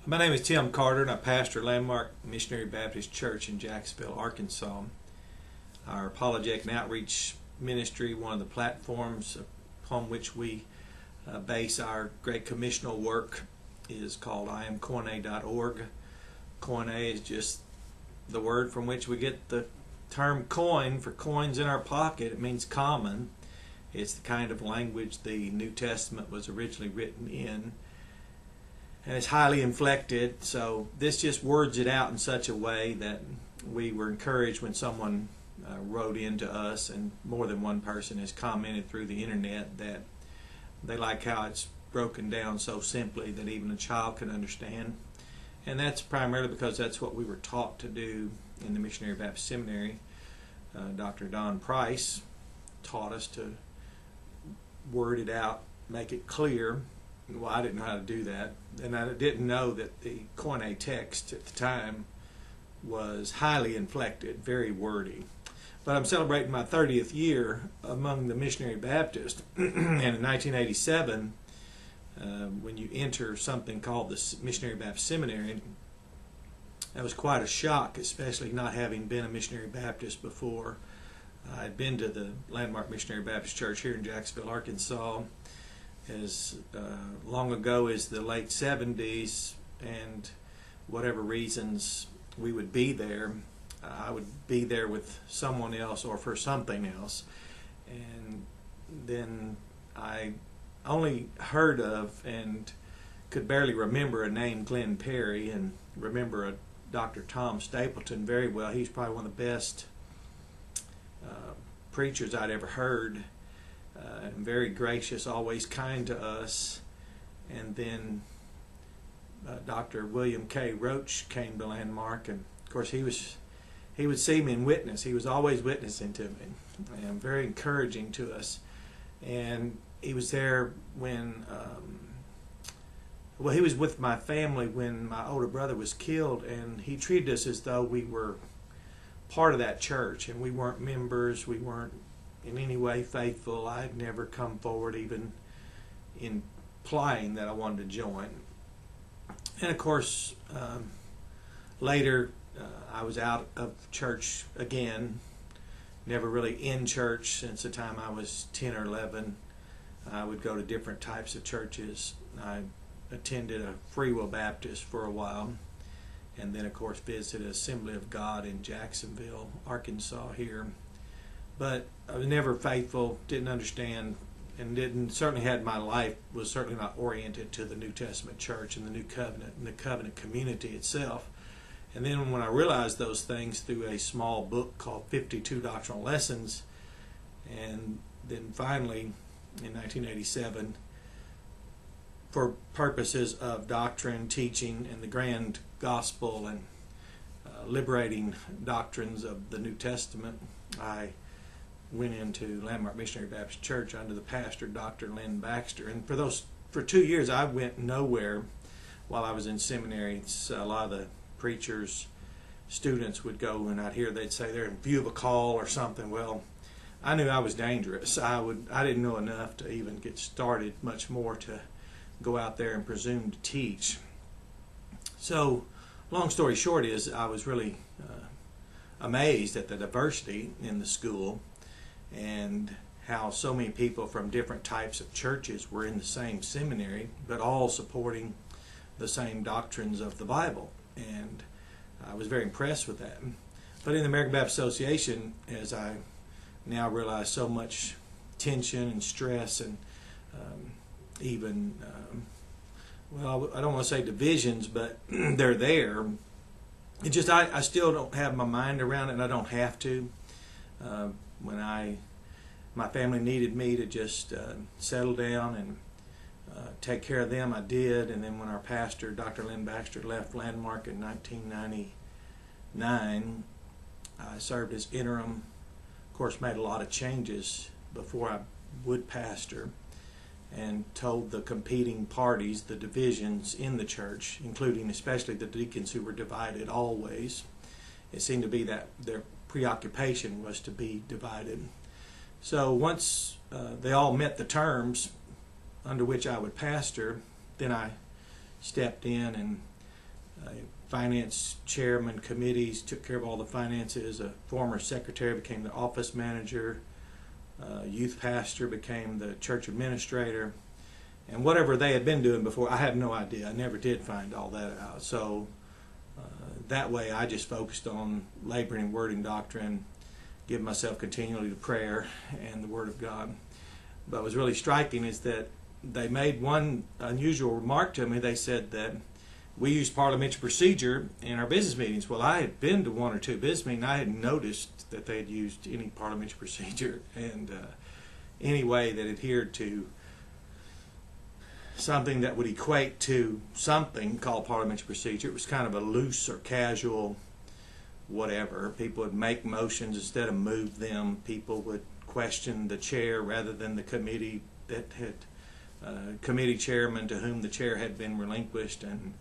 My name is Tim Carter, and I pastor Landmark Missionary Baptist Church in Jacksonville, Arkansas. Our apologetic and outreach ministry, one of the platforms upon which we base our great commissional work, is called IamKoine.org. Koine is just the word from which we get the term coin for coins in our pocket. It means common. It's the kind of language the New Testament was originally written in. And it's highly inflected, so this just words it out in such a way that we were encouraged when someone wrote into us, and more than one person has commented through the internet that they like how it's broken down so simply that even a child can understand. And that's primarily because that's what we were taught to do in the Missionary Baptist Seminary. Dr. Don Price taught us to word it out, make it clear. Well, I didn't know how to do that, and I didn't know that the Koine text at the time was highly inflected, very wordy. But I'm celebrating my 30th year among the Missionary Baptists, and in 1987, when you enter something called the Missionary Baptist Seminary, that was quite a shock, especially not having been a Missionary Baptist before. I'd been to the Landmark Missionary Baptist Church here in Jacksonville, Arkansas, as long ago as the late 70s, and whatever reasons we would be there, I would be there with someone else or for something else. And then I only heard of and could barely remember a name, Glenn Perry, and remember a Dr. Tom Stapleton very well. He's probably one of the best preachers I'd ever heard. Very gracious, always kind to us. And then Dr. William K. Roach came to Landmark, and of course he would see me and witness. He was always witnessing to me, and very encouraging to us. And he was there when, he was with my family when my older brother was killed, and he treated us as though we were part of that church, and we weren't members, we weren't in any way faithful. I'd never come forward even implying that I wanted to join. And of course, later I was out of church again, never really in church since the time I was 10 or 11. I would go to different types of churches. I attended a Free Will Baptist for a while, and then of course visited Assembly of God in Jacksonville, Arkansas here. But I was never faithful, didn't understand, and certainly had my life was certainly not oriented to the New Testament church and the New Covenant and the covenant community itself. And then when I realized those things through a small book called 52 Doctrinal Lessons, and then finally in 1987, for purposes of doctrine, teaching, and the grand gospel and liberating doctrines of the New Testament, I went into Landmark Missionary Baptist Church under the pastor, Dr. Lynn Baxter. And for 2 years, I went nowhere while I was in seminary. A lot of the preachers, students would go, and I'd hear they'd say they're in view of a call or something. Well, I knew I was dangerous. I didn't know enough to even get started, much more to go out there and presume to teach. So, long story short is I was really amazed at the diversity in the school, and how so many people from different types of churches were in the same seminary, but all supporting the same doctrines of the Bible. And I was very impressed with that. But in the American Baptist Association, as I now realize, so much tension and stress, and even, I don't want to say divisions, but they're there. It just, I still don't have my mind around it, and I don't have to. When my family needed me to just settle down and take care of them, I did. And then when our pastor, Dr. Lynn Baxter, left Landmark in 1999, I served as interim. Of course, made a lot of changes before I would pastor, and told the competing parties, the divisions in the church, including especially the deacons who were divided always. It seemed to be that their preoccupation was to be divided. So once they all met the terms under which I would pastor, then I stepped in and finance chairman, committees, took care of all the finances. A former secretary became the office manager. Youth pastor became the church administrator. And whatever they had been doing before, I have no idea. I never did find all that out. So that way I just focused on laboring in word and doctrine, giving myself continually to prayer and the Word of God. But what was really striking is that they made one unusual remark to me. They said that we use parliamentary procedure in our business meetings. Well, I had been to one or two business meetings. I hadn't noticed that they had used any parliamentary procedure and any way that adhered to something that would equate to something called parliamentary procedure. It was kind of a loose or casual whatever. People would make motions instead of move them. People would question the chair rather than the committee that had committee chairman to whom the chair had been relinquished. And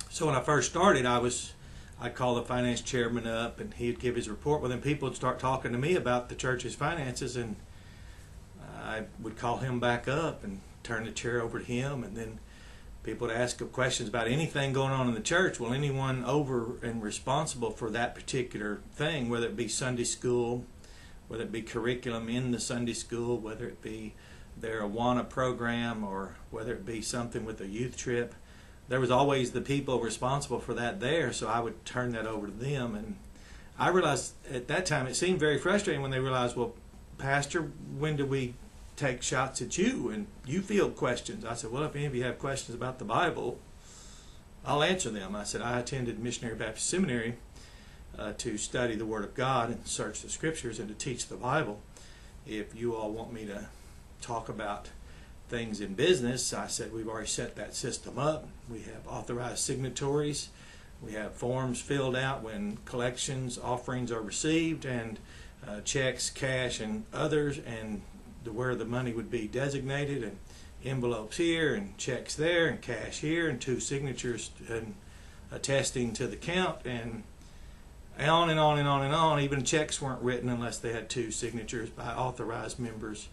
so when I first started, I'd call the finance chairman up and he'd give his report. Well, then people would start talking to me about the church's finances, and I would call him back up and turn the chair over to him, and then people would ask him questions about anything going on in the church. Well, anyone over and responsible for that particular thing, whether it be Sunday school, whether it be curriculum in the Sunday school, whether it be their Awana program, or whether it be something with a youth trip, there was always the people responsible for that there, so I would turn that over to them. And I realized at that time it seemed very frustrating when they realized, well, Pastor, when do we take shots at you and you field questions? I said, well, if any of you have questions about the Bible, I'll answer them. I said, I attended Missionary Baptist Seminary to study the Word of God and search the Scriptures and to teach the Bible. If you all want me to talk about things in business, I said, we've already set that system up. We have authorized signatories. We have forms filled out when collections, offerings are received, and checks, cash, and others, and where the money would be designated, and envelopes here and checks there and cash here and 2 signatures and attesting to the count, and on and on and on and on. Even checks weren't written unless they had 2 signatures by authorized members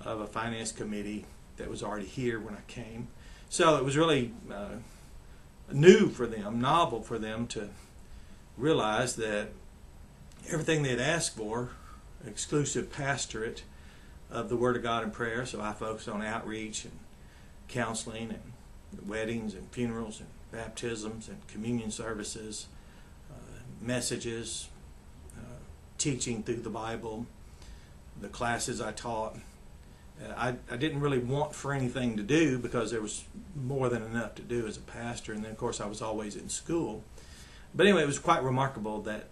of a finance committee that was already here when I came. So it was really new for them, novel for them to realize that everything they had asked for, exclusive pastorate of the Word of God and prayer. So I focused on outreach and counseling and weddings and funerals and baptisms and communion services, messages, teaching through the Bible, the classes I taught. I didn't really want for anything to do because there was more than enough to do as a pastor, and then of course I was always in school. But anyway, it was quite remarkable that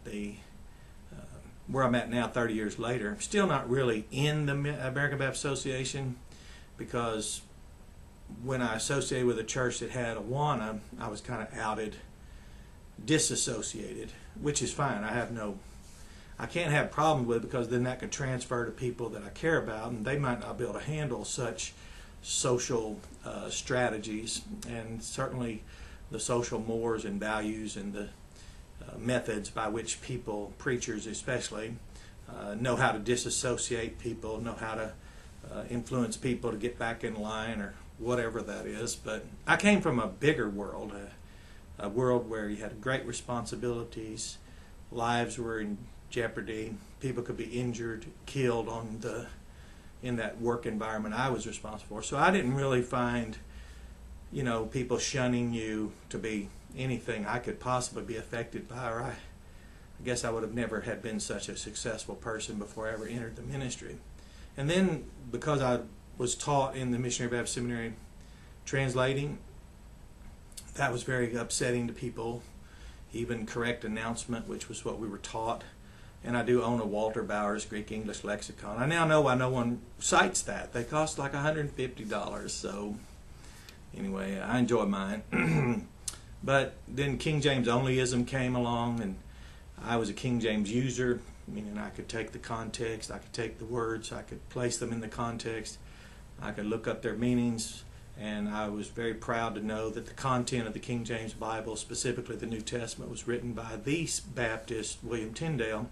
where I'm at now 30 years later, I'm still not really in the American Baptist Association, because when I associated with a church that had Awana, I was kind of outed, disassociated, which is fine. I can't have problems with it, because then that could transfer to people that I care about, and they might not be able to handle such social strategies, and certainly the social mores and values and the methods by which people, preachers especially, know how to disassociate people, know how to influence people to get back in line, or whatever that is. But I came from a bigger world, a world where you had great responsibilities, lives were in jeopardy, people could be injured, killed in that work environment I was responsible for. So I didn't really find, people shunning you to be anything I could possibly be affected by, or I guess I would have never had been such a successful person before I ever entered the ministry. And then because I was taught in the Missionary Baptist Seminary translating, that was very upsetting to people. Even correct announcement, which was what we were taught. And I do own a Walter Bowers Greek English lexicon. I now know why no one cites that. They cost like $150. So anyway, I enjoy mine. But then King James onlyism came along, and I was a King James user, meaning I could take the context, I could take the words, I could place them in the context, I could look up their meanings, and I was very proud to know that the content of the King James Bible, specifically the New Testament, was written by the Baptist William Tyndale.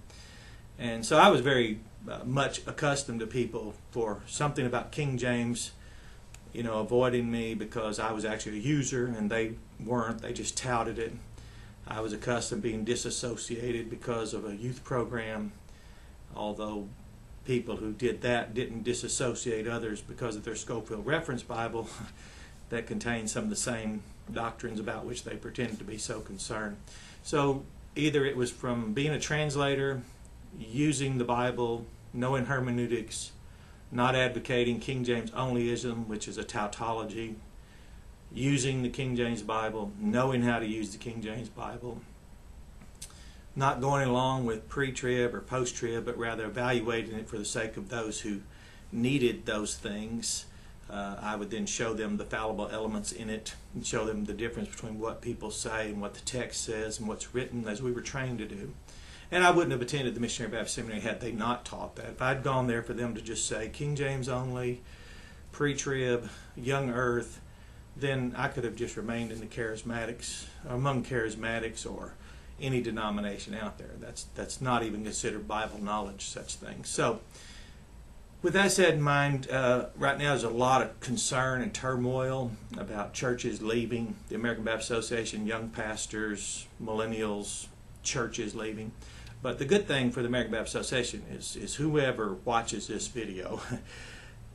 And so I was very much accustomed to people for something about King James, avoiding me because I was actually a user and they weren't. They just touted it. I was accustomed to being disassociated because of a youth program, although people who did that didn't disassociate others because of their Scofield Reference Bible that contained some of the same doctrines about which they pretended to be so concerned. So either it was from being a translator, using the Bible, knowing hermeneutics, not advocating King James onlyism, which is a tautology, using the King James Bible, knowing how to use the King James Bible, not going along with pre-trib or post-trib, but rather evaluating it for the sake of those who needed those things. I would then show them the fallible elements in it and show them the difference between what people say and what the text says and what's written, as we were trained to do. And I wouldn't have attended the Missionary Baptist Seminary had they not taught that. If I'd gone there for them to just say King James only, pre-trib, young earth, then I could have just remained in the charismatics, among charismatics or any denomination out there. That's not even considered Bible knowledge, such things. So with that said in mind, right now there's a lot of concern and turmoil about churches leaving, the American Baptist Association, young pastors, millennials, churches leaving. But the good thing for the American Baptist Association is whoever watches this video,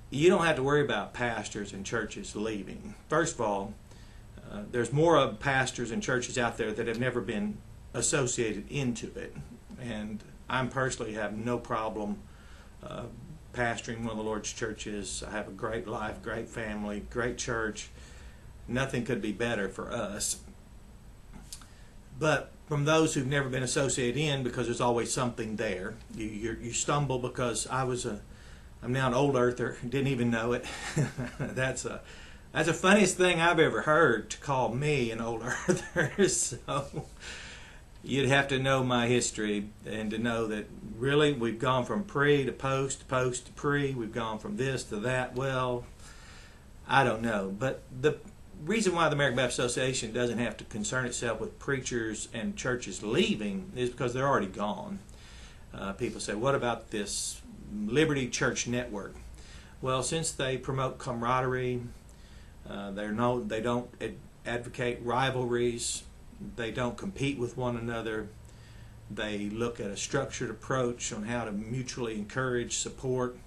you don't have to worry about pastors and churches leaving. First of all, there's more of pastors and churches out there that have never been associated into it. And I personally have no problem pastoring one of the Lord's churches. I have a great life, great family, great church. Nothing could be better for us. But from those who've never been associated in, because there's always something there, you stumble because I'm now an old earther, didn't even know it. That's the funniest thing I've ever heard, to call me an old earther. So you'd have to know my history and to know that really we've gone from pre to post to pre. We've gone from this to that. Well, I don't know. But the reason why the American Baptist Association doesn't have to concern itself with preachers and churches leaving is because they're already gone. People say, what about this Liberty Church Network? Well, since they promote camaraderie, they don't advocate rivalries, they don't compete with one another, they look at a structured approach on how to mutually encourage, support,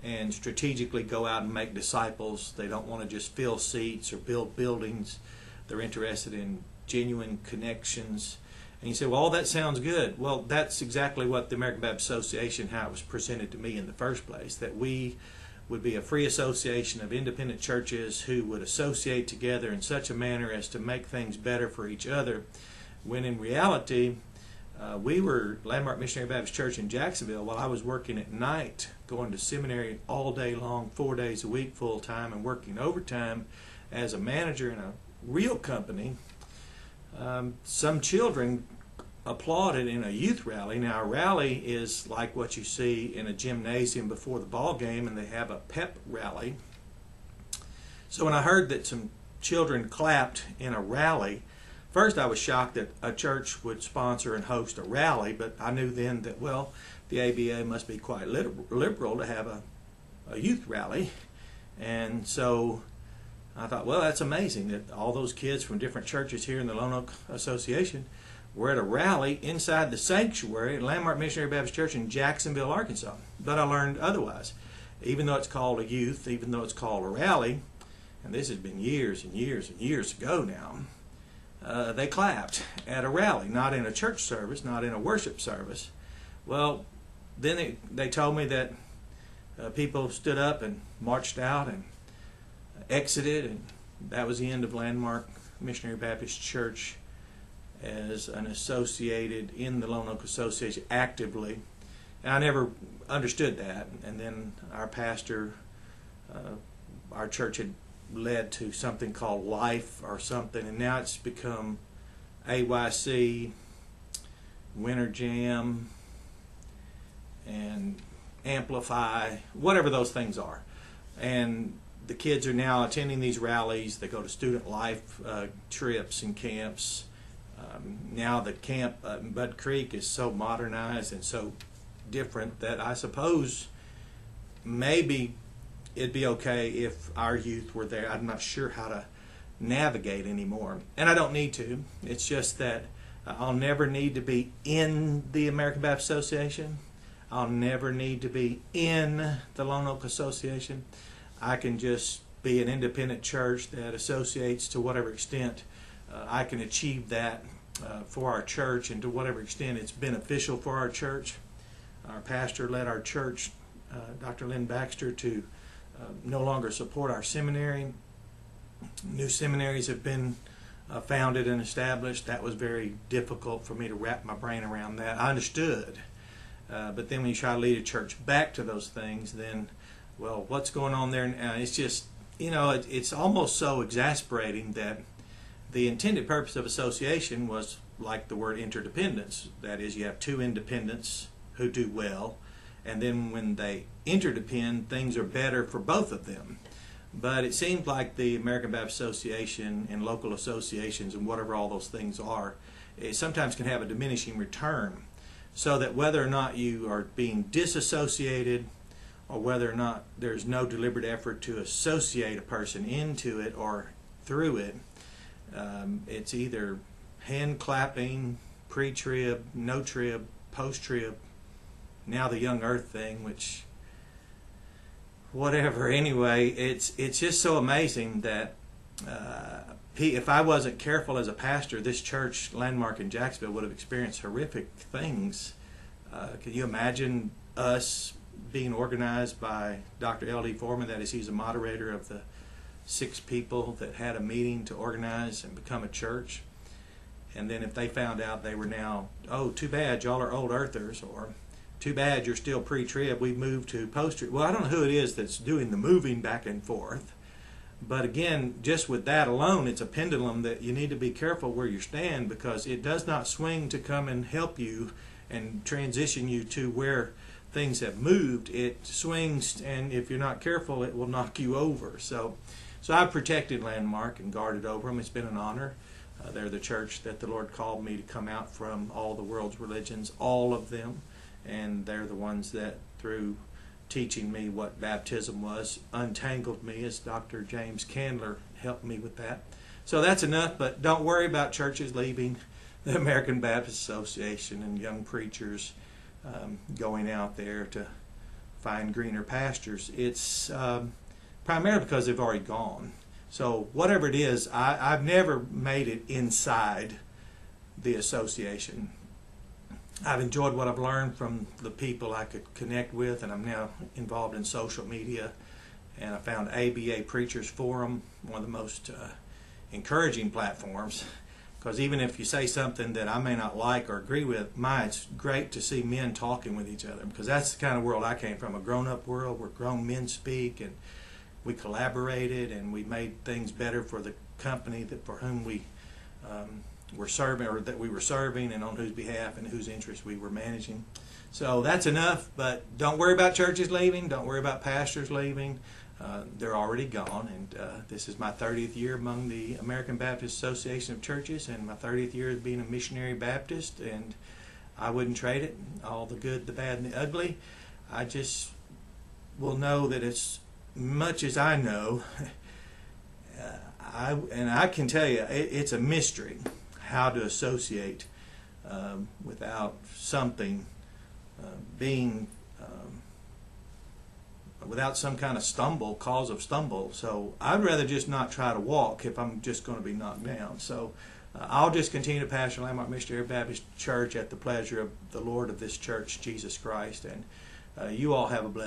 and strategically go out and make disciples. They don't want to just fill seats or build buildings. They're interested in genuine connections. And you say, well, all that sounds good. Well, that's exactly what the American Baptist Association, how it was presented to me in the first place, that we would be a free association of independent churches who would associate together in such a manner as to make things better for each other, when in reality, we were Landmark Missionary Baptist Church in Jacksonville while I was working at night, going to seminary all day long, 4 days a week, full time, and working overtime as a manager in a real company. Some children applauded in a youth rally. Now, a rally is like what you see in a gymnasium before the ball game, and they have a pep rally. So when I heard that some children clapped in a rally, first I was shocked that a church would sponsor and host a rally, but I knew then that, well, the ABA must be quite liberal to have a youth rally. And so I thought, well, that's amazing that all those kids from different churches here in the Lone Oak Association were at a rally inside the sanctuary at Landmark Missionary Baptist Church in Jacksonville, Arkansas. But I learned otherwise. Even though it's called a youth, even though it's called a rally, and this has been years and years and years ago now, they clapped at a rally, not in a church service, not in a worship service. Well, then they told me that people stood up and marched out and exited, and that was the end of Landmark Missionary Baptist Church as an associated in the Lone Oak Association actively. And I never understood that. And then our pastor, our church had led to something called Life or something, and now it's become AYC, Winter Jam, and Amplify, whatever those things are. And the kids are now attending these rallies. They go to student life trips and camps. Now the camp in Bud Creek is so modernized and so different that I suppose maybe it'd be okay if our youth were there. I'm not sure how to navigate anymore, and I don't need to. It's just that I'll never need to be in the American Baptist Association. I'll never need to be in the Lone Oak Association. I can just be an independent church that associates to whatever extent I can achieve that for our church, and to whatever extent it's beneficial for our church. Our pastor led our church, Dr. Lynn Baxter, to no longer support our seminary. New seminaries have been founded and established. That was very difficult for me to wrap my brain around that. I understood. But then when you try to lead a church back to those things, then, well, what's going on there now? It's just, it's almost so exasperating that the intended purpose of association was like the word interdependence. That is, you have two independents who do well, and then when they interdepend, things are better for both of them. But it seems like the American Baptist Association and local associations and whatever all those things are, it sometimes can have a diminishing return. So that whether or not you are being disassociated, or whether or not there's no deliberate effort to associate a person into it or through it, it's either hand clapping, pre-trib, no trib, post-trib, now the young earth thing, which, whatever. Anyway, it's just so amazing that if I wasn't careful as a pastor, this church, Landmark in Jacksonville, would have experienced horrific things. Can you imagine us being organized by Dr. L.D. Foreman? That is, he's a moderator of the 6 people that had a meeting to organize and become a church. And then if they found out they were now, oh, too bad, y'all are old earthers, or too bad you're still pre-trib, we moved to post-trib. Well, I don't know who it is that's doing the moving back and forth. But again, just with that alone, it's a pendulum that you need to be careful where you stand, because it does not swing to come and help you and transition you to where things have moved. It swings, and if you're not careful, it will knock you over. So I've protected Landmark and guarded over them. It's been an honor. They're the church that the Lord called me to come out from all the world's religions, all of them. And they're the ones that, through teaching me what baptism was, untangled me, as Dr. James Candler helped me with that. So that's enough, but don't worry about churches leaving the American Baptist Association and young preachers going out there to find greener pastures. It's primarily because they've already gone. So whatever it is, I've never made it inside the association. I've enjoyed what I've learned from the people I could connect with, and I'm now involved in social media. And I found ABA Preachers Forum one of the most encouraging platforms, because even if you say something that I may not like or agree with, it's great to see men talking with each other, because that's the kind of world I came from, a grown-up world where grown men speak, and we collaborated and we made things better for the company for whom we were serving, or that we were serving, and on whose behalf and whose interests we were managing. So that's enough, but don't worry about churches leaving, don't worry about pastors leaving. They're already gone, and this is my 30th year among the American Baptist Association of Churches, and my 30th year as being a Missionary Baptist, and I wouldn't trade it, all the good, the bad, and the ugly. I just will know that as much as I know, I can tell you, it's a mystery how to associate without something being without some kind of cause of stumble. So I'd rather just not try to walk if I'm just going to be knocked down. So I'll just continue to pastor Landmark Missionary Baptist Church at the pleasure of the Lord of this church, Jesus Christ. And you all have a blessed